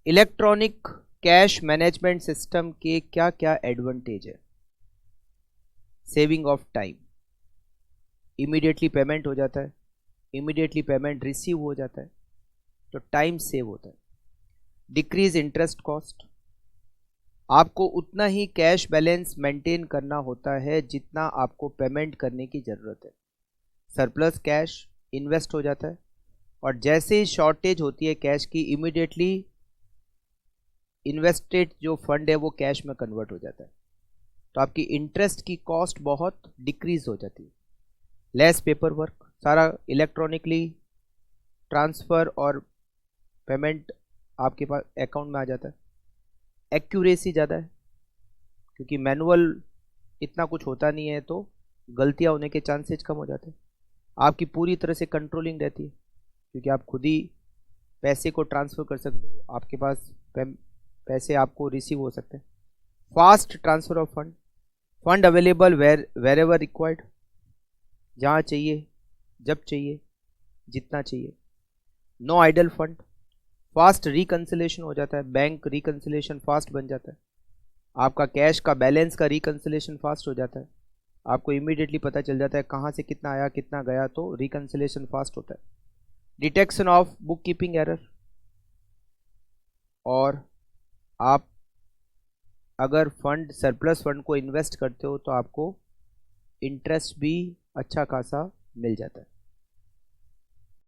Electronic cash management system के क्या क्या एडवांटेज है? Saving of time, immediately payment हो जाता है, इमीडिएटली पेमेंट रिसीव हो जाता है, तो टाइम सेव होता है। डिक्रीज इंटरेस्ट कॉस्ट, आपको उतना ही कैश बैलेंस मेंटेन करना होता है जितना आपको पेमेंट करने की ज़रूरत है। सरप्लस कैश इन्वेस्ट हो जाता है, और जैसे ही शॉर्टेज होती है कैश की, इमीडिएटली इन्वेस्टेड जो फंड है वो कैश में कन्वर्ट हो जाता है, तो आपकी इंटरेस्ट की कॉस्ट बहुत डिक्रीज हो जाती है। लेस पेपर वर्क, सारा इलेक्ट्रॉनिकली ट्रांसफ़र और पेमेंट आपके पास अकाउंट में आ जाता है। एक्यूरेसी ज़्यादा है, क्योंकि मैनुअल इतना कुछ होता नहीं है, तो गलतियां होने के चांसेस कम हो जाते हैं। आपकी पूरी तरह से कंट्रोलिंग रहती है, क्योंकि आप खुद ही पैसे को ट्रांसफ़र कर सकते हो, आपके पास पैसे आपको रिसीव हो सकते हैं। Fast transfer of fund, fund available wherever required, जहाँ चाहिए, जब चाहिए, जितना चाहिए। No idle fund, fast reconciliation हो जाता है, बैंक रिकन्सिलेशन फास्ट बन जाता है, आपका कैश का बैलेंस का रिकन्सिलेशन फास्ट हो जाता है, आपको इमीडिएटली पता चल जाता है कहाँ से कितना आया कितना गया, तो रिकन्सिलेशन फास्ट होता है। Detection of book keeping error, और आप अगर फंड सरप्लस फंड को इन्वेस्ट करते हो तो आपको इंटरेस्ट भी अच्छा खासा मिल जाता है।